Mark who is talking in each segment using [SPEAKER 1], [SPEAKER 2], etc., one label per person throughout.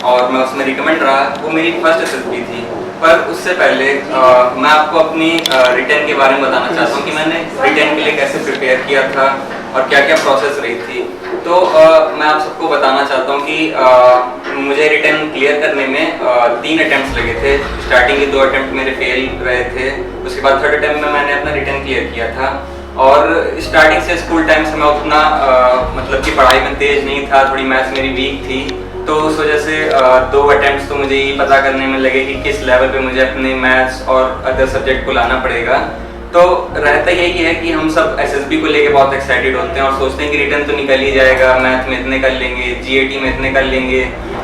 [SPEAKER 1] और मैं उसमें रिकमेंड रहा, वो मेरी फर्स्ट एसएसबी थी। पर उससे पहले मैं आपको अपनी रिटेन के बारे में बताना चाहता हूँ कि मैंने रिटेन के लिए कैसे प्रिपेयर किया था और क्या क्या प्रोसेस रही थी। तो मैं आप सबको बताना चाहता हूँ कि मुझे रिटेन क्लियर करने में 3 अटेम्प्ट्स लगे थे। स्टार्टिंग के 2 अटेम्प्ट मेरे फेल रहे थे, उसके बाद थर्ड अटेम्प्ट में मैंने अपना रिटेन क्लियर किया था। और स्टार्टिंग से स्कूल टाइम से मैं उतना मतलब कि पढ़ाई में तेज नहीं था, थोड़ी मैथ्स मेरी वीक थी। तो उस वजह से 2 अटेम्प्ट्स तो मुझे ये पता करने में लगे कि किस लेवल पे मुझे अपने मैथ्स और अदर सब्जेक्ट को लाना पड़ेगा। तो रहता यही है कि हम सब एसएसबी को लेके बहुत एक्साइटेड होते हैं और सोचते हैं कि रिटर्न तो निकल ही जाएगा, मैथ में इतने कर लेंगे, जीएटी में इतने कर लेंगे,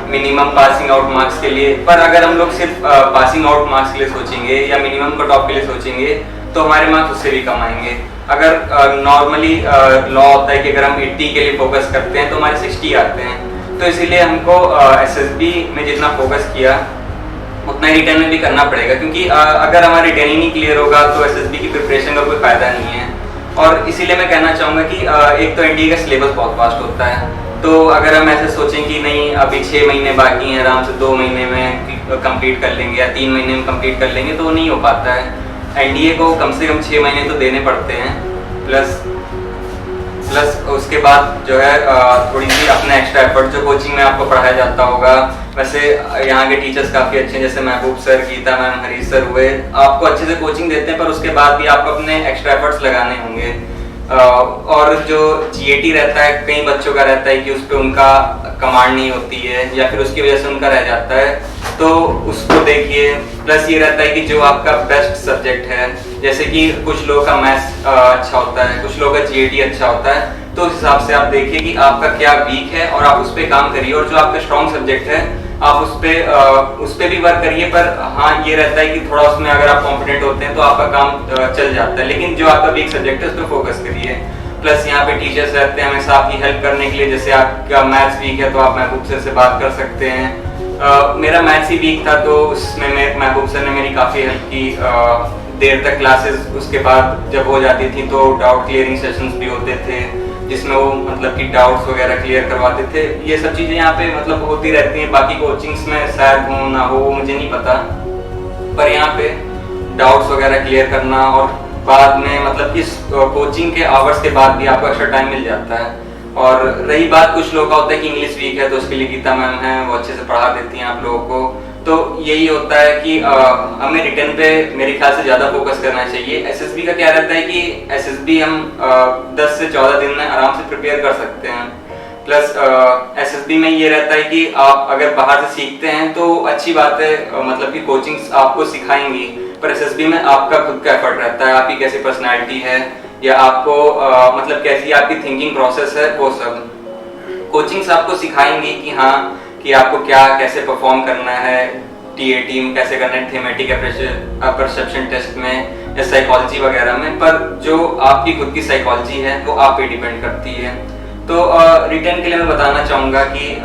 [SPEAKER 1] मिनिमम पासिंग आउट मार्क्स के लिए। पर अगर हम लोग सिर्फ पासिंग आउट मार्क्स के लिए सोचेंगे या मिनिमम कट ऑफ के लिए सोचेंगे तो हमारे मार्क्स उससे भी कम आएंगे। अगर नॉर्मली लॉ होता है कि अगर हम 80 के लिए फोकस करते हैं तो हमारे 60 आते हैं। तो इसीलिए हमको एसएसबी में जितना फोकस किया उतना ही रिटर्न में भी करना पड़ेगा, क्योंकि अगर हमारा रिटर्न ही नहीं क्लियर होगा तो एसएसबी की प्रिपरेशन का कोई फायदा नहीं है। और इसीलिए मैं कहना चाहूँगा कि एक तो एनडीए का सिलेबस बहुत वास्ट होता है। तो अगर हम ऐसे सोचें कि नहीं अभी 6 महीने बाकी हैं, आराम से 2 महीने में कंप्लीट कर लेंगे या 3 महीने में कंप्लीट कर लेंगे, तो नहीं हो पाता है। एनडीए को कम से कम 6 महीने तो देने पड़ते हैं, प्लस उसके बाद जो है थोड़ी सी अपने एक्स्ट्रा एफर्ट जो कोचिंग में आपको पढ़ाया जाता होगा। वैसे यहाँ के टीचर्स काफ़ी अच्छे हैं, जैसे Mahboob sir, Geeta ma'am, Harish sir हुए, आपको अच्छे से कोचिंग देते हैं, पर उसके बाद भी आपको अपने एक्स्ट्रा एफर्ट्स लगाने होंगे। और जो जीएटी रहता है, कई बच्चों का रहता है कि उस पर उनका कमांड नहीं होती है या फिर उसकी वजह से उनका रह जाता है, तो उसको देखिए। प्लस ये रहता है कि जो आपका बेस्ट सब्जेक्ट है, जैसे कि कुछ लोगों का मैथ्स अच्छा होता है, कुछ लोगों का जीएटी अच्छा होता है, तो उस हिसाब से आप देखिए कि आपका क्या वीक है और आप उस पर काम करिए। और जो आपका स्ट्रॉन्ग सब्जेक्ट है आप उस पर भी वर्क करिए। पर हाँ, ये रहता है कि थोड़ा उसमें अगर आप कॉम्पिटेंट होते हैं तो आपका काम चल जाता है, लेकिन जो आपका वीक सब्जेक्ट है उस पर फोकस करिए। प्लस यहाँ पे टीचर्स रहते हैं हमेशा आपकी हेल्प करने के लिए। जैसे आपका मैथ्स वीक है तो आप महबूब सर से बात कर सकते हैं। मेरा मैथ्स ही वीक था तो उसमें महबूब सर ने मेरी काफ़ी हेल्प की। देर तक क्लासेस उसके बाद जब हो जाती थी तो डाउट क्लियरिंग सेशंस भी होते थे, जिसमें वो मतलब कि डाउट्स वगैरह क्लियर करवाते थे। ये सब चीज़ें यहाँ पे मतलब होती रहती हैं। बाकी कोचिंग्स में शायद हो ना हो वो मुझे नहीं पता, पर यहाँ पे डाउट्स वगैरह क्लियर करना और बाद में मतलब कि कोचिंग के आवर्स के बाद भी आपको एक्स्ट्रा टाइम मिल जाता है। और रही बात कुछ लोगों का होता है कि इंग्लिश वीक है तो उसके लिए गीता मैम है, वो अच्छे से पढ़ा देती हैं आप लोगों को। तो यही होता है कि हमें रिटर्न पे मेरे ख्याल से ज़्यादा फोकस करना चाहिए। एसएसबी का क्या रहता है कि एसएसबी हम 10 से 14 दिन में आराम से प्रिपेयर कर सकते हैं। प्लस एसएसबी में ये रहता है कि आप अगर बाहर से सीखते हैं तो अच्छी बात है, मतलब कि कोचिंग्स आपको सिखाएंगी, पर एसएसबी में आपका खुद का एफर्ट रहता है, आपकी कैसी पर्सनैलिटी है या आपको मतलब कैसी आपकी थिंकिंग प्रोसेस है, वो सब कोचिंग्स आपको सिखाएंगी कि हाँ कि आपको क्या कैसे परफॉर्म करना है, टीएटी में कैसे करना है, थीमेटिक परसेप्शन टेस्ट में या साइकोलॉजी वगैरह में। पर जो आपकी खुद की साइकोलॉजी है वो आप पे डिपेंड करती है। तो रिटर्न के लिए मैं बताना चाहूँगा कि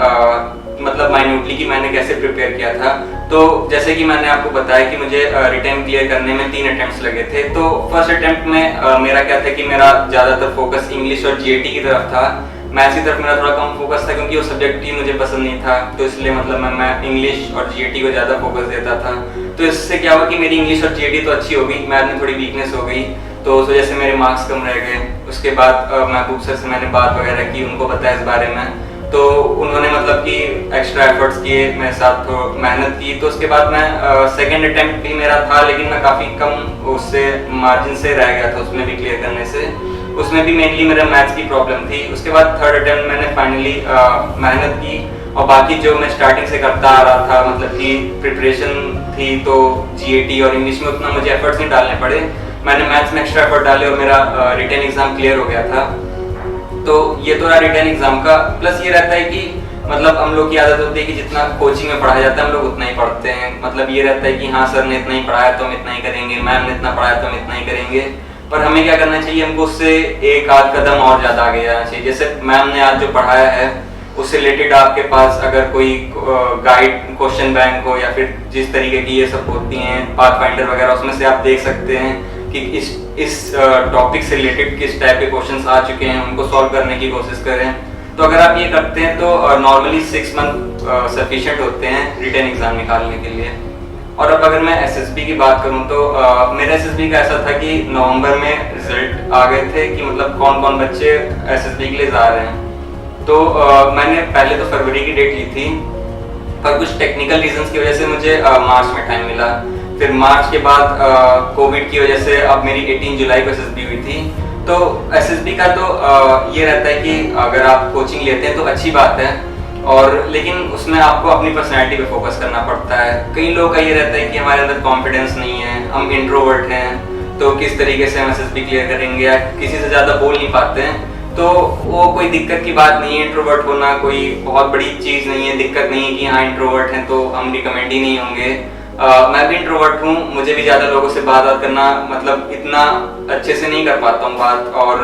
[SPEAKER 1] मतलब माइन्यूटली कि मैंने कैसे प्रिपेयर किया था। तो जैसे कि मैंने आपको बताया कि मुझे रिटर्न क्लियर करने में 3 अटेम्प्ट्स लगे थे। तो फर्स्ट अटेम्प्ट में मेरा क्या था कि मेरा ज़्यादातर फोकस इंग्लिश और जीएटी की तरफ था। मैथ्स की तरफ मेरा थोड़ा कम फोकस था क्योंकि वो सब्जेक्ट ही मुझे पसंद नहीं था, तो इसलिए मतलब मैं इंग्लिश और जीएटी को ज़्यादा फोकस देता था। तो इससे क्या हुआ कि मेरी इंग्लिश और जीएटी तो अच्छी हो गई, मैथ में थोड़ी वीकनेस हो गई, तो उस वजह से मेरे मार्क्स कम रह गए। उसके बाद महबूब सर से मैंने बात वगैरह की, उनको बताया इस बारे में, तो उन्होंने मतलब कि एक्स्ट्रा एफर्ट्स किए, मेरे साथ तो मेहनत की। तो उसके बाद मैं सेकेंड अटेम्प्ट भी मेरा था, लेकिन मैं काफ़ी कम उससे मार्जिन से रह गया था उसमें भी क्लियर करने से। उसमें भी मेनली मेरा मैथ्स की प्रॉब्लम थी। उसके बाद थर्ड अटेम्प्ट मैंने फाइनली मेहनत की, और बाकी जो मैं स्टार्टिंग से करता आ रहा था मतलब कि प्रिपरेशन थी, तो जीएटी और इंग्लिश में उतना मुझे एफर्ट्स नहीं डालने पड़े। मैंने मैथ्स में एक्स्ट्रा एफर्ट डाले और मेरा रिटन एग्जाम क्लियर हो गया था। तो ये तो रहा रिटन एग्जाम का। प्लस ये रहता है कि मतलब हम लोग की आदत होती है कि जितना कोचिंग में पढ़ाया जाता है हम लोग उतना ही पढ़ते हैं। मतलब ये रहता है कि हाँ सर ने इतना ही पढ़ाया तो हम इतना ही करेंगे, मैम ने इतना पढ़ाया तो हम इतना ही करेंगे। पर हमें क्या करना चाहिए, हमको उससे एक आध कदम और ज़्यादा आगे जाना चाहिए। जैसे मैम ने आज जो पढ़ाया है उससे रिलेटेड आपके पास अगर कोई गाइड, क्वेश्चन बैंक हो या फिर जिस तरीके की ये सब होती हैं पाथ फाइंडर वगैरह, उसमें से आप देख सकते हैं कि इस टॉपिक से रिलेटेड किस टाइप के क्वेश्चंस आ चुके हैं, उनको सॉल्व करने की कोशिश करें। तो अगर आप ये करते हैं तो नॉर्मली 6 मंथ सफिशिएंट होते हैं रिटन एग्जाम निकालने के लिए। और अब अगर मैं एसएसबी की बात करूं तो मेरा एसएसबी का ऐसा था कि नवंबर में रिजल्ट आ गए थे कि मतलब कौन कौन बच्चे एसएसबी के लिए जा रहे हैं। तो मैंने पहले तो फरवरी की डेट ली थी, पर कुछ टेक्निकल रीजंस की वजह से मुझे मार्च में टाइम मिला। फिर मार्च के बाद कोविड की वजह से अब मेरी 18 जुलाई को एसएसबी हुई थी। तो एसएसबी का तो ये रहता है कि अगर आप कोचिंग लेते हैं तो अच्छी बात है, और लेकिन उसमें आपको अपनी पर्सनैलिटी पे फोकस करना पड़ता है। कई लोगों का ये रहता है कि हमारे अंदर कॉन्फिडेंस नहीं है, हम इंट्रोवर्ट हैं, तो किस तरीके से हम एसएसबी क्लियर करेंगे, या किसी से ज़्यादा बोल नहीं पाते हैं। तो वो कोई दिक्कत की बात नहीं है, इंट्रोवर्ट होना कोई बहुत बड़ी चीज़ नहीं है, दिक्कत नहीं है कि हाँ इंट्रोवर्ट हैं तो हम रिकमेंड ही नहीं होंगे। मैं भी इंट्रोवर्ट हूँ, मुझे भी ज़्यादा लोगों से बात करना मतलब इतना अच्छे से नहीं कर पाता हूँ बात, और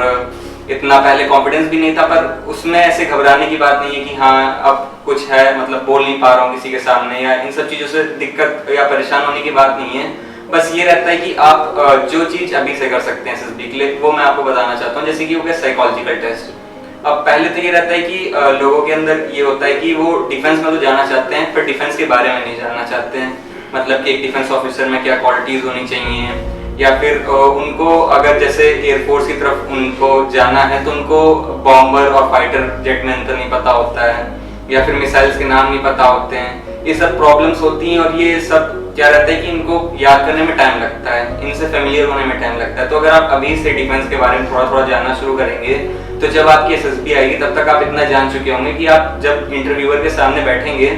[SPEAKER 1] इतना पहले कॉन्फिडेंस भी नहीं था। पर उसमें ऐसे घबराने की बात नहीं है कि हाँ अब कुछ है, मतलब बोल नहीं पा रहा हूँ किसी के सामने, या इन सब चीज़ों से दिक्कत या परेशान होने की बात नहीं है। बस ये रहता है कि आप जो चीज़ अभी से कर सकते हैं एसएसबी के लिए, वो मैं आपको बताना चाहता हूँ। जैसे कि हो गया साइकोलॉजिकल टेस्ट। अब पहले तो ये रहता है कि लोगों के अंदर ये होता है कि वो डिफेंस में तो जाना चाहते हैं, पर डिफेंस के बारे में नहीं जानना चाहते हैं। मतलब कि एक डिफेंस ऑफिसर में क्या क्वालिटीज़ होनी चाहिए, या फिर उनको अगर जैसे एयरफोर्स की तरफ उनको जाना है तो उनको बॉम्बर और फाइटर जेट में अंतर नहीं पता होता है, या फिर मिसाइल्स के नाम नहीं पता होते हैं। ये सब प्रॉब्लम्स होती हैं, और ये सब क्या रहता है कि इनको याद करने में टाइम लगता है, इनसे फेमिलियर होने में टाइम लगता है। तो अगर आप अभी से डिफेंस के बारे में थोड़ा थोड़ा जानना शुरू करेंगे तो जब आपकी एसएसबी आएगी तब तक आप इतना जान चुके होंगे कि आप जब इंटरव्यूअर के सामने बैठेंगे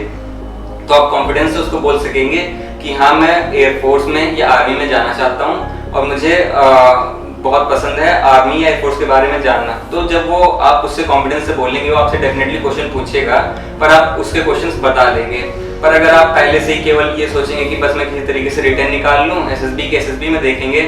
[SPEAKER 1] तो आप कॉन्फिडेंस से उसको बोल सकेंगे कि हाँ मैं एयरफोर्स में या आर्मी में जाना चाहता हूँ और मुझे बहुत पसंद है आर्मी या एयरफोर्स के बारे में जानना। तो जब वो आप उससे कॉन्फिडेंस से बोलेंगे, वो आपसे डेफिनेटली क्वेश्चन पूछेगा, पर आप उसके क्वेश्चंस बता लेंगे। पर अगर आप पहले से ही केवल ये सोचेंगे कि बस मैं किसी तरीके से रिटर्न निकाल लूँ, एसएसबी में देखेंगे,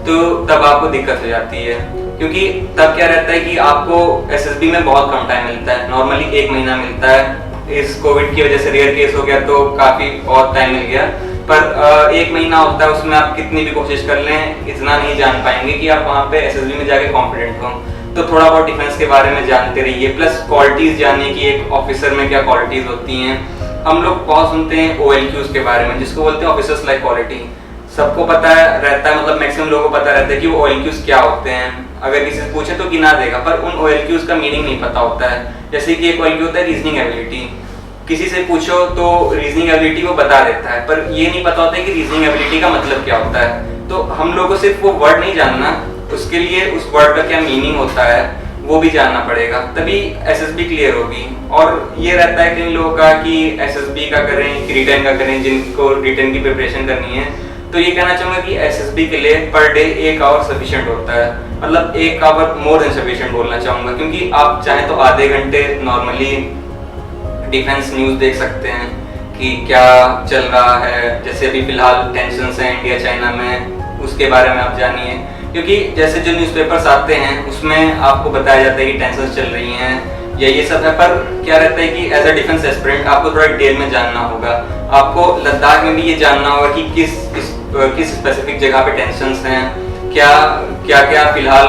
[SPEAKER 1] तो तब आपको दिक्कत हो जाती है। क्योंकि तब क्या रहता है कि आपको एसएसबी में बहुत कम टाइम मिलता है, नॉर्मली 1 महीना मिलता है। इस कोविड की वजह से रेयर केस हो गया तो काफी बहुत टाइम मिल गया, पर 1 महीना होता है, उसमें आप कितनी भी कोशिश कर लें इतना नहीं जान पाएंगे कि आप वहाँ पे एसएसबी में जाके कॉन्फिडेंट हो। तो थोड़ा बहुत डिफेंस के बारे में जानते रहिए, प्लस क्वालिटीज जानने की एक ऑफिसर में क्या क्वालिटीज होती हैं। हम लोग बहुत सुनते हैं OLQs के बारे में, जिसको बोलते हैं ऑफिसर्स लाइक क्वालिटी। सबको पता रहता है, मतलब मैक्सिमम लोगों को पता रहता है कि वो OLQs क्या होते हैं। अगर किसी से पूछे तो गिना देगा, पर उन OLQs का मीनिंग नहीं पता होता है। जैसे कि एक OLQ होता है रीजनिंग एबिलिटी, किसी से पूछो तो रीजनिंग एबिलिटी वो बता देता है, पर ये नहीं पता होता है कि रीजनिंग एबिलिटी का मतलब क्या होता है। तो हम लोगों को सिर्फ वो वर्ड नहीं जानना, उसके लिए उस वर्ड का क्या मीनिंग होता है वो भी जानना पड़ेगा, तभी एसएसबी क्लियर होगी। और ये रहता है कई लोगों का कि एसएसबी का करें कि रिटर्न का करें, जिनको रिटर्न की प्रिपरेशन करनी है। तो ये कहना चाहूँगा कि एसएसबी के लिए पर डे 1 आवर सफिशिएंट होता है, मतलब 1 आवर मोर देन सफिशिएंट बोलना चाहूँगा। क्योंकि आप चाहें तो आधे घंटे नॉर्मली डिफेंस न्यूज़ देख सकते हैं कि क्या चल रहा है। जैसे अभी फिलहाल टेंशन्स हैं इंडिया चाइना में, उसके बारे में आप जानिए। क्योंकि जैसे जो न्यूज़पेपर्स आते हैं उसमें आपको बताया जाता है कि टेंशन्स चल रही हैं या ये सब है, पर क्या रहता है कि एज अ डिफेंस एस्पिरेंट आपको थोड़ा डिटेल में जानना होगा। आपको लद्दाख में भी ये जानना होगा कि किस स्पेसिफिक जगह पे टेंशन्स हैं, क्या फिलहाल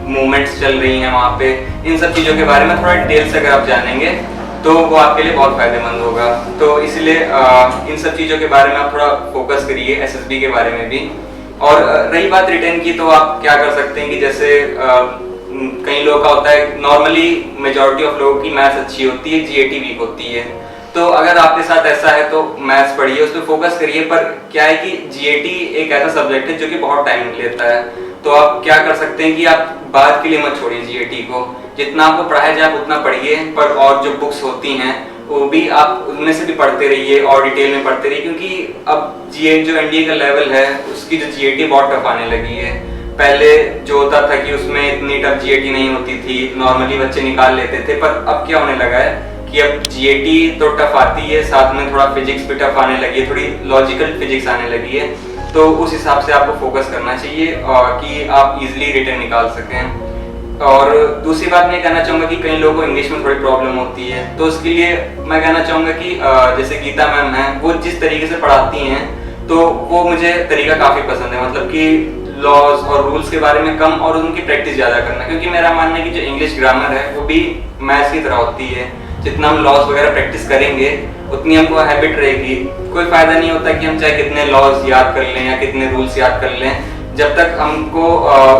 [SPEAKER 1] मूवमेंट्स चल रही हैं वहाँ पे। इन सब चीज़ों के बारे में थोड़ा डिटेल से अगर आप जानेंगे तो वो आपके लिए बहुत फायदेमंद होगा। तो इसलिए इन सब चीज़ों के बारे में आप थोड़ा फोकस करिए, एसएसबी के बारे में भी। और रही बात रिटर्न की, तो आप क्या कर सकते हैं कि जैसे कई लोगों का होता है, नॉर्मली मेजॉरिटी ऑफ लोगों की मैथ्स अच्छी होती है, जीएटी वीक होती है। तो अगर आपके साथ ऐसा है तो मैथ्स पढ़िए, उस पर फोकस करिए। पर क्या है कि जीएटी एक ऐसा सब्जेक्ट है जो कि बहुत टाइम लेता है। तो आप क्या कर सकते हैं कि आप बाद के लिए मत छोड़िए जीएटी को, जितना आपको पढ़ाया जाए आप उतना पढ़िए। पर और जो बुक्स होती हैं वो भी आप उनमें से भी पढ़ते रहिए और डिटेल में पढ़ते रहिए। क्योंकि अब जो एनडीए का लेवल है उसकी जो जीएटी बहुत टफ आने लगी है। पहले जो होता था कि उसमें इतनी टफ जीएटी नहीं होती थी, नॉर्मली बच्चे निकाल लेते थे। पर अब क्या होने लगा है कि अब जीएटी तो टफ आती है, साथ में थोड़ा फिजिक्स भी टफ आने लगी है, थोड़ी लॉजिकल फिजिक्स आने लगी है। तो उस हिसाब से आपको फोकस करना चाहिए कि आप इजीली रिटर्न निकाल सकें। और दूसरी बात मैं कहना चाहूँगा कि कई लोगों को इंग्लिश में थोड़ी प्रॉब्लम होती है, तो उसके लिए मैं कहना चाहूँगा कि जैसे गीता मैम हैं, वो जिस तरीके से पढ़ाती हैं तो वो मुझे तरीका काफ़ी पसंद है। मतलब कि लॉज और रूल्स के बारे में कम और उनकी प्रैक्टिस ज़्यादा करना। क्योंकि मेरा मानना है कि जो इंग्लिश ग्रामर है वो भी मैथ्स की तरह होती है, जितना हम लॉज वगैरह प्रैक्टिस करेंगे उतनी हमको हैबिट रहेगी। कोई फायदा नहीं होता कि हम चाहे कितने लॉज याद कर लें या कितने रूल्स याद कर लें, जब तक हमको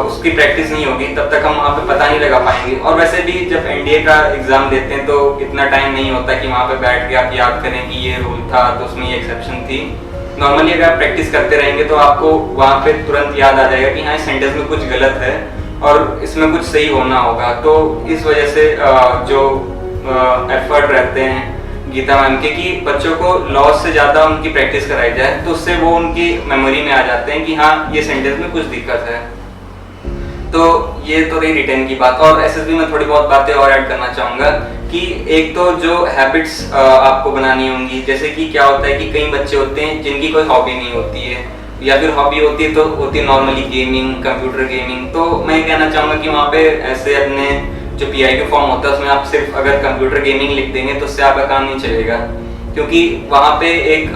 [SPEAKER 1] उसकी प्रैक्टिस नहीं होगी तब तक हम वहाँ पे पता नहीं लगा पाएंगे। और वैसे भी जब एनडीए का एग्जाम देते हैं तो इतना टाइम नहीं होता कि वहाँ पे बैठ के आप याद करें कि ये रूल था तो उसमें ये एक्सेप्शन थी। नॉर्मली अगर आप प्रैक्टिस करते रहेंगे तो आपको वहाँ पे तुरंत याद आ जाएगा कि हाँ इस सेंटेंस में कुछ गलत है और इसमें कुछ सही होना होगा। तो इस वजह से जो एफर्ट रहते हैं गीता मैम के कि बच्चों को लॉज से ज़्यादा उनकी प्रैक्टिस कराई जाए, तो उससे वो उनकी मेमोरी में आ जाते हैं कि हाँ ये सेंटेंस में कुछ दिक्कत है। तो ये तो रही रिटेन की बात। और एसएसबी में थोड़ी बहुत बातें और ऐड करना चाहूँगा कि एक तो जो हैबिट्स आपको बनानी होंगी, जैसे कि क्या होता है कि कई बच्चे होते हैं जिनकी कोई हॉबी नहीं होती है या फिर हॉबी होती है तो होती है नॉर्मली गेमिंग, कंप्यूटर गेमिंग। तो मैं ये कहना चाहूँगा कि वहाँ पे ऐसे अपने जो पीआई के फॉर्म होता है उसमें आप सिर्फ अगर कंप्यूटर गेमिंग लिख देंगे तो उससे आपका काम नहीं चलेगा, क्योंकि वहाँ पे एक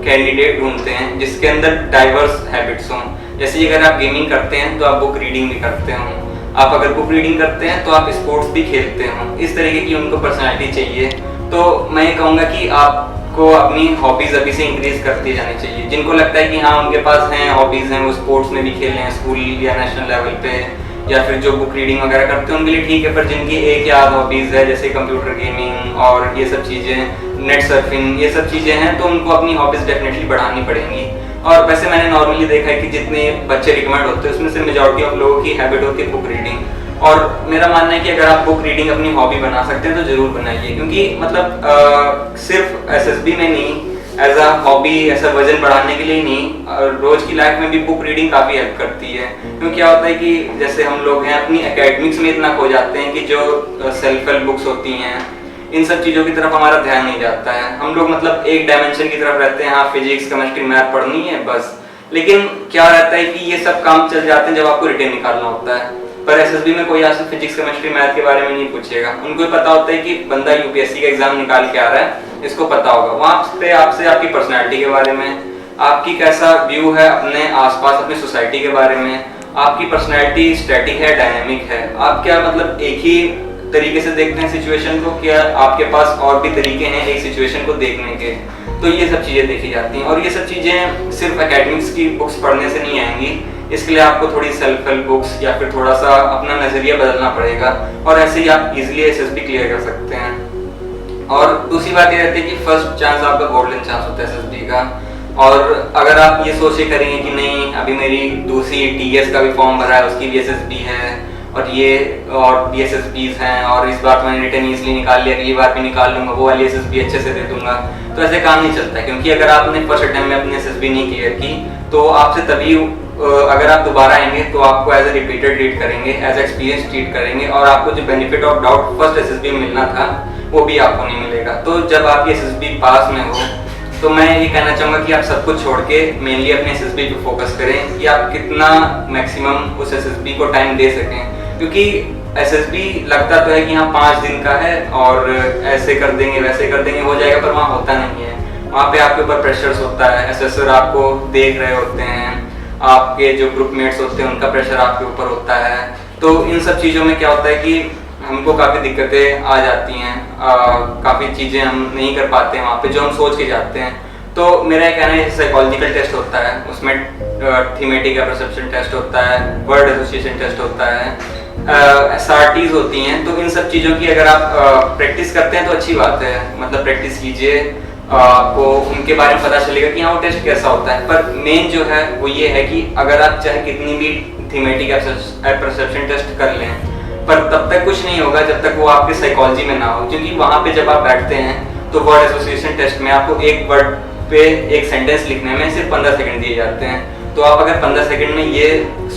[SPEAKER 1] कैंडिडेट ढूंढते हैं जिसके अंदर डाइवर्स हैबिट्स हों। जैसे कि अगर आप गेमिंग करते हैं तो आप बुक रीडिंग भी करते हो, आप अगर बुक रीडिंग करते हैं तो आप स्पोर्ट्स भी खेलते हो, इस तरीके की उनको पर्सनैलिटी चाहिए। तो मैं ये कहूँगा कि आपको अपनी हॉबीज़ अभी से इंक्रीज करती जानी चाहिए। जिनको लगता है कि हाँ उनके पास हैं हॉबीज़ हैं, वो स्पोर्ट्स में भी खेल रहे हैं स्कूल या नेशनल लेवल पे, या फिर जो बुक रीडिंग वगैरह करते हैं उनके लिए ठीक है, पर जिनकी एक या आध हॉबीज़ है जैसे कंप्यूटर गेमिंग और ये सब चीज़ें, नेट सर्फिंग, ये सब चीज़ें हैं, तो उनको अपनी हॉबीज़ डेफिनेटली बढ़ानी पड़ेंगी। और वैसे मैंने नॉर्मली देखा है कि जितने बच्चे रिकमेंड होते हैं उसमें से मेजॉरिटी ऑफ लोगों की हैबिट होती है बुक रीडिंग। और मेरा मानना है कि अगर आप बुक रीडिंग अपनी हॉबी बना सकते हैं तो ज़रूर बनाइए, क्योंकि मतलब सिर्फ एसएसबी में नहीं, एज अ हॉबी ऐसा वजन बढ़ाने के लिए ही नहीं, रोज की लाइफ में भी बुक रीडिंग काफ़ी हेल्प करती है। क्योंकि क्या होता है कि जैसे हम लोग हैं अपनी एकेडमिक्स में इतना खो जाते हैं कि जो सेल्फ हेल्प बुक्स होती हैं इन सब चीज़ों की तरफ हमारा ध्यान नहीं जाता है। हम लोग मतलब एक डायमेंशन की तरफ रहते हैं, हाँ फिजिक्स केमिस्ट्री मैथ पढ़नी है बस। लेकिन क्या रहता है कि ये सब काम चल जाते हैं जब आपको रिटेन निकालना होता है। पर एसएसबी में कोई आपसे फिजिक्स केमिस्ट्री मैथ के बारे में नहीं पूछेगा, उनको पता होता है कि बंदा यूपीएससी का एग्जाम निकाल के आ रहा है, इसको पता होगा। वहाँ पे आपसे आपकी पर्सनैलिटी के बारे में, आपकी कैसा व्यू है अपने आसपास अपनी सोसाइटी के बारे में, आपकी पर्सनैलिटी स्टैटिक है डायनेमिक है, आप क्या मतलब एक ही तरीके से देखते हैं सिचुएशन को, क्या आपके पास और भी तरीके हैं एक सिचुएशन को देखने के। तो ये सब चीज़ें देखी जाती हैं और ये सब चीज़ें सिर्फ एकेडमिक्स की बुक्स पढ़ने से नहीं आएंगी। इसके लिए आपको थोड़ी सेल्फ हेल्प बुक्स या फिर थोड़ा सा अपना नज़रिया बदलना पड़ेगा और ऐसे ही आप इजीली एसएसबी क्लियर कर सकते हैं। और दूसरी बात ये रहती है कि फर्स्ट चांस आपका गोल्डन चांस होता है एसएसबी का। और अगर आप ये सोचे करेंगे कि नहीं अभी मेरी दूसरी टीएस का भी फॉर्म भरा है उसकी भी एसएसबी है और ये और भी एसएसबीज हैं और इस बार मैंने रिटर्न इसलिए निकाल लिया, अगली बार भी निकाल लूंगा, वो वाली एसएसबी अच्छे से दे दूंगा, तो ऐसे काम नहीं चलता है। क्योंकि अगर आपने फर्स्ट अटेम्प्ट में अपनी एसएसबी नहीं क्लियर की तो आपसे तभी अगर आप दोबारा आएंगे तो आपको एज ए रिपीटेड ट्रीट करेंगे, एज एक्सपीरियंस ट्रीट करेंगे और आपको जो benefit of doubt first SSB में मिलना था वो भी आपको नहीं मिलेगा। तो जब आप ये एसएसबी पास में हो तो मैं ये कहना चाहूँगा कि आप सब कुछ छोड़ के मेनली अपने एसएसबी पे फोकस करें कि आप कितना मैक्सिमम उस एसएसबी को टाइम दे सकें। क्योंकि एसएसबी लगता तो है कि हाँ 5 दिन का है और ऐसे कर देंगे वैसे कर देंगे हो जाएगा, पर वहाँ होता नहीं है। वहाँ पे आपके ऊपर प्रेशर्स होता है, एसेसर आपको देख रहे होते हैं, आपके जो ग्रुपमेट्स होते हैं उनका प्रेशर आपके ऊपर होता है। तो इन सब चीज़ों में क्या होता है कि हमको काफ़ी दिक्कतें आ जाती हैं, काफ़ी चीज़ें हम नहीं कर पाते हैं वहाँ पे जो हम सोच के जाते हैं। तो मेरा ये कहना है साइकोलॉजिकल टेस्ट होता है, उसमें थीमेटिक या परसेप्शन टेस्ट होता है, वर्ड एसोसिएशन टेस्ट होता है, SRTs होती हैं। तो इन सब चीज़ों की अगर आप प्रैक्टिस करते हैं तो अच्छी बात है, मतलब प्रैक्टिस कीजिए, आपको उनके बारे में पता चलेगा कि हाँ वो टेस्ट कैसा होता है। पर मेन जो है वो ये है कि अगर आप चाहे कितनी भी थीमेटिक या परसेप्शन टेस्ट कर लें पर तब तक कुछ नहीं होगा जब तक वो आपके साइकोलॉजी में ना हो। क्योंकि वहाँ पे जब आप बैठते हैं तो वर्ड एसोसिएशन टेस्ट में आपको एक वर्ड पे एक सेंटेंस लिखने में सिर्फ 15 सेकंड दिए जाते हैं। तो आप अगर 15 सेकंड में ये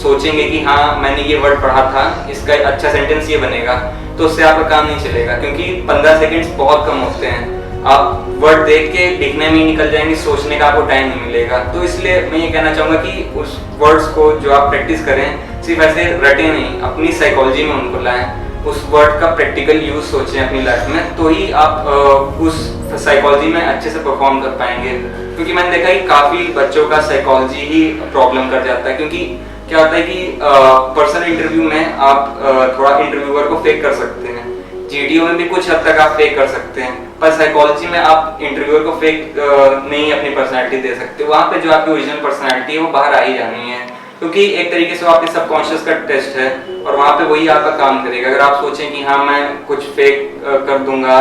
[SPEAKER 1] सोचेंगे कि हाँ मैंने ये वर्ड पढ़ा था, इसका अच्छा सेंटेंस ये बनेगा, तो उससे आपका काम नहीं चलेगा। क्योंकि 15 सेकंड्स बहुत कम होते हैं, आप वर्ड देख के लिखने में ही निकल जाएंगे, सोचने का आपको टाइम नहीं मिलेगा। तो इसलिए मैं ये कहना चाहूँगा कि उस वर्ड्स को जो आप प्रैक्टिस करें सिर्फ ऐसे रटे नहीं, अपनी साइकोलॉजी में उनको लाएं, उस वर्ड का प्रैक्टिकल यूज सोचें अपनी लाइफ में, तो ही आप उस साइकोलॉजी में अच्छे से परफॉर्म कर पाएंगे। क्योंकि मैंने देखा कि काफ़ी बच्चों का साइकोलॉजी ही प्रॉब्लम कर जाता है। क्योंकि क्या होता है कि पर्सनल इंटरव्यू में आप थोड़ा इंटरव्यूअर को फेक कर सकते हैं, जीडीओ में भी कुछ हद तक आप फेक कर सकते हैं, पर साइकोलॉजी में आप इंटरव्यूअर को फेक नहीं अपनी पर्सनालिटी दे सकते। वहाँ पे जो आपकी ओरिजिनल पर्सनालिटी है वो बाहर आ ही जानी है, क्योंकि एक तरीके से वो आपके सबकॉन्शियस का टेस्ट है और वहाँ पे वही आपका काम करेगा। अगर आप सोचें कि हाँ मैं कुछ फेक कर दूंगा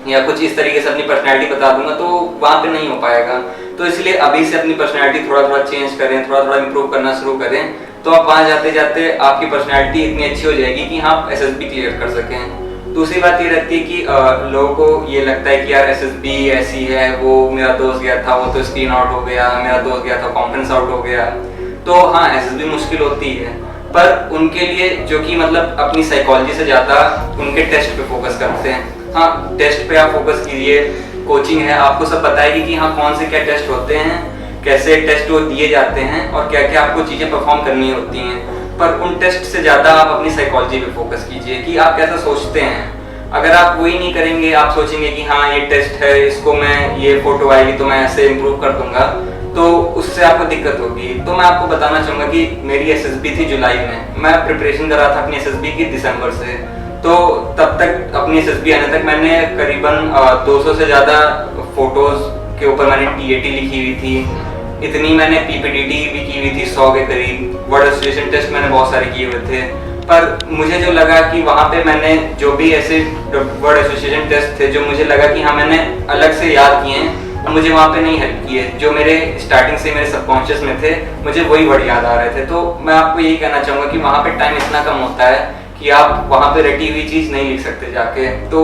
[SPEAKER 1] या कुछ इस तरीके से अपनी पर्सनैलिटी बता दूंगा, तो वहाँ पे नहीं हो पाएगा। तो इसलिए अभी से अपनी पर्सनैलिटी थोड़ा थोड़ा चेंज करें, थोड़ा थोड़ा इम्प्रूव करना शुरू करें, तो आप वहाँ जाते जाते आपकी पर्सनैलिटी इतनी अच्छी हो जाएगी कि हाँ आप SSB क्लियर कर सकें। दूसरी बात ये रहती है कि लोगों को ये लगता है कि यार SSB ऐसी है, वो मेरा दोस्त गया था वो तो स्क्रीन आउट हो गया, मेरा दोस्त गया था कॉन्फ्रेंस आउट हो गया। तो हाँ SSB मुश्किल होती है, पर उनके लिए जो कि मतलब अपनी साइकोलॉजी से ज़्यादा उनके टेस्ट पे फोकस करते हैं। हाँ टेस्ट पे आप फोकस कीजिए, कोचिंग है, आपको सब बताएगी कि हाँ कौन से क्या टेस्ट होते हैं, कैसे टेस्ट वो दिए जाते हैं और क्या क्या आपको चीज़ें परफॉर्म करनी होती हैं। पर उन टेस्ट से ज़्यादा आप अपनी साइकोलॉजी पे फोकस कीजिए कि आप कैसा सोचते हैं। अगर आप वही नहीं करेंगे, आप सोचेंगे कि हाँ ये टेस्ट है, इसको मैं ये फोटो आएगी तो मैं ऐसे इम्प्रूव कर दूंगा, तो उससे आपको दिक्कत होगी। तो मैं आपको बताना चाहूँगा कि मेरी SSB थी जुलाई में, मैं प्रिपरेशन कर रहा था अपनी SSB की दिसंबर से। तो तब तक अपनी SSB आने तक मैंने करीबन 200 से ज़्यादा फोटोज़ के ऊपर मैंने TAT लिखी हुई थी, इतनी मैंने PPTT भी की हुई थी 100 के करीब, वर्ड एसोसिएशन टेस्ट मैंने बहुत सारे किए हुए थे। पर मुझे जो लगा कि वहाँ पे मैंने जो भी ऐसे वर्ड एसोसिएशन टेस्ट थे जो मुझे लगा कि हाँ मैंने अलग से याद किए हैं और मुझे वहाँ पे नहीं हेल्प किए, जो मेरे स्टार्टिंग से मेरे सबकॉन्शियस में थे मुझे वही वर्ड याद आ रहे थे। तो मैं आपको यही कहना चाहूँगा कि वहाँ पे टाइम इतना कम होता है कि आप वहाँ पे रटी हुई चीज़ नहीं लिख सकते जाके। तो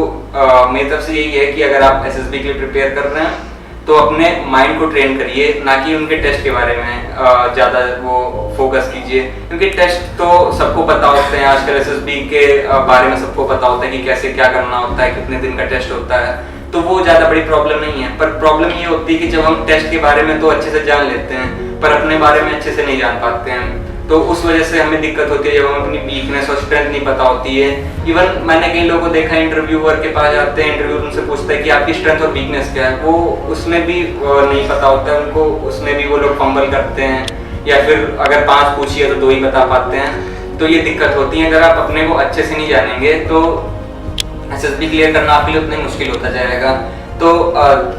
[SPEAKER 1] मेरी तरफ से यही है कि अगर आप SSB के लिए प्रिपेयर कर रहे हैं तो अपने माइंड को ट्रेन करिए, ना कि उनके टेस्ट के बारे में ज़्यादा वो फोकस कीजिए, क्योंकि टेस्ट तो सबको पता होते हैं आजकल। SSB के बारे में सबको पता होता है कि कैसे क्या करना होता है, कितने दिन का टेस्ट होता है, तो वो ज़्यादा बड़ी प्रॉब्लम नहीं है। पर प्रॉब्लम ये होती है कि जब हम टेस्ट के बारे में तो अच्छे से जान लेते हैं पर अपने बारे में अच्छे से नहीं जान पाते हैं, तो उस वजह से हमें दिक्कत होती है जब हम अपनी वीकनेस और स्ट्रेंथ नहीं पता होती है। इवन मैंने कई लोगों को देखा है, इंटरव्यूअर के पास जाते हैं, इंटरव्यूअर उनसे पूछता है कि आपकी स्ट्रेंथ और वीकनेस क्या है, वो उसमें भी नहीं पता होता है उनको, उसमें भी वो लोग फंबल करते हैं, या फिर अगर 5 पूछिए तो 2 ही बता पाते हैं। तो ये दिक्कत होती है। अगर आप अपने को अच्छे से नहीं जानेंगे तो SSB क्लियर करना आपके लिए उतना ही मुश्किल होता जाएगा। तो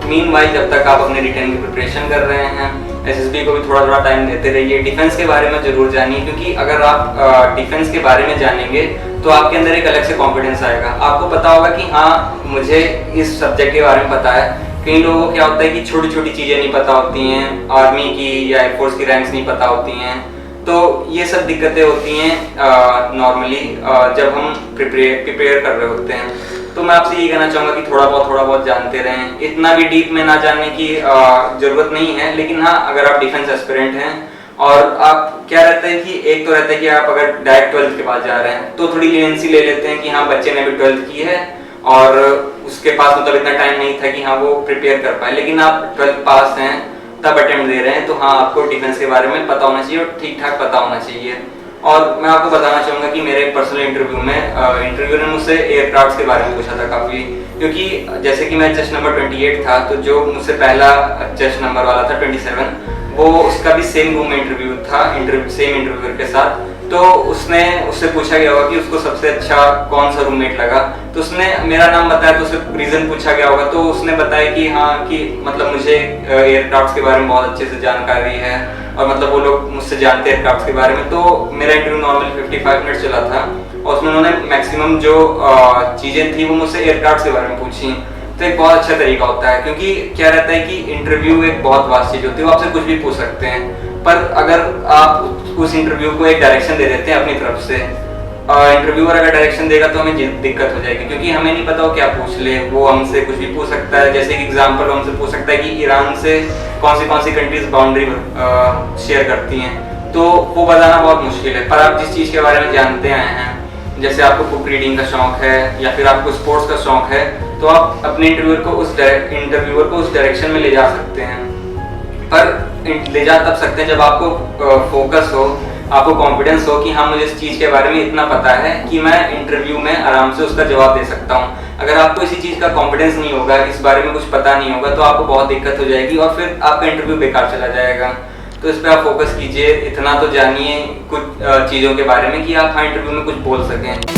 [SPEAKER 1] मीनवाइल जब तक आप अपने रिटर्न की प्रिपरेशन कर रहे हैं, SSB को भी थोड़ा थोड़ा टाइम देते रहिए। डिफेंस के बारे में जरूर जानिए, क्योंकि अगर आप डिफेंस के बारे में जानेंगे तो आपके अंदर एक अलग से कॉन्फिडेंस आएगा। आपको पता होगा कि हाँ मुझे इस सब्जेक्ट के बारे में पता है। कई लोगों को क्या होता है कि छोटी छोटी चीज़ें नहीं पता होती हैं, आर्मी की या एयरफोर्स की रैंक्स नहीं पता होती हैं, तो ये सब दिक्कतें होती हैं नॉर्मली जब हम प्रिपेयर कर रहे होते हैं। तो मैं आपसे ये कहना चाहूँगा कि थोड़ा बहुत जानते रहें, इतना भी डीप में ना जानने की ज़रूरत नहीं है। लेकिन हाँ अगर आप डिफेंस एस्पिरेंट हैं और आप क्या रहता है कि एक तो रहता है कि आप अगर डायरेक्ट 12th के बाद जा रहे हैं तो थोड़ी लीनियंसी ले लेते हैं कि हाँ बच्चे ने भी 12th की है और उसके पास मतलब इतना टाइम नहीं था कि हाँ वो प्रिपेयर कर पाए, लेकिन आप 12th पास हैं तब अटेम्प्ट दे रहे हैं, तो हाँ आपको डिफेंस के बारे में पता होना चाहिए और ठीक ठाक पता होना चाहिए। और मैं आपको बताना चाहूँगा कि मेरे पर्सनल इंटरव्यू में इंटरव्यू ने मुझसे एयरक्राफ्ट के बारे में पूछा था काफ़ी, क्योंकि जैसे कि मैं चेस्ट नंबर 28 था, तो जो मुझसे पहला चेस्ट नंबर वाला था 27, वो उसका भी सेम रूम में इंटरव्यू था, सेम इंटरव्यूअर के साथ। तो उससे पूछा गया होगा कि उसको सबसे अच्छा कौन सा रूममेट लगा, तो उसने मेरा नाम बताया, तो उससे रीज़न पूछा गया होगा, तो उसने बताया कि हाँ कि मतलब मुझे एयरक्राफ्ट के बारे में बहुत अच्छे से जानकारी है और मतलब वो लोग मुझसे जानते हैं एयरक्राफ्ट के बारे में। तो मेरा इंटरव्यू नॉर्मली 55 मिनट चला था और उसमें उन्होंने मैक्सिमम जो चीज़ें थी वो मुझसे एयरक्राफ्ट के बारे में पूछी। तो एक बहुत अच्छा तरीका होता है, क्योंकि क्या रहता है कि इंटरव्यू एक बहुत वास्ट चीज़ होती है, वो आपसे कुछ भी पूछ सकते हैं, पर अगर आप उस इंटरव्यू को एक डायरेक्शन दे देते हैं अपनी तरफ से, इंटरव्यूअर अगर डायरेक्शन देगा तो हमें दिक्कत हो जाएगी, क्योंकि हमें नहीं पता वो क्या पूछ ले। वो हमसे कुछ भी पूछ सकता है, जैसे कि एग्जांपल हमसे पूछ सकता है कि ईरान से कौन सी कंट्रीज बाउंड्री शेयर करती हैं, तो वो बताना बहुत मुश्किल है। पर आप जिस चीज़ के बारे में जानते आए हैं, जैसे आपको बुक रीडिंग का शौक है या फिर आपको स्पोर्ट्स का शौक है, तो आप अपने इंटरव्यूअर को उस डायरेक्शन में ले जा सकते हैं। पर ले जा तब सकते हैं जब आपको फोकस हो, आपको कॉन्फिडेंस हो कि हाँ मुझे इस चीज़ के बारे में इतना पता है कि मैं इंटरव्यू में आराम से उसका जवाब दे सकता हूँ। अगर आपको इसी चीज़ का कॉन्फिडेंस नहीं होगा, इस बारे में कुछ पता नहीं होगा, तो आपको बहुत दिक्कत हो जाएगी और फिर आपका इंटरव्यू बेकार चला जाएगा। तो इस पर आप फोकस कीजिए, इतना तो जानिए कुछ चीज़ों के बारे में कि आप हाँ इंटरव्यू में कुछ बोल सकें।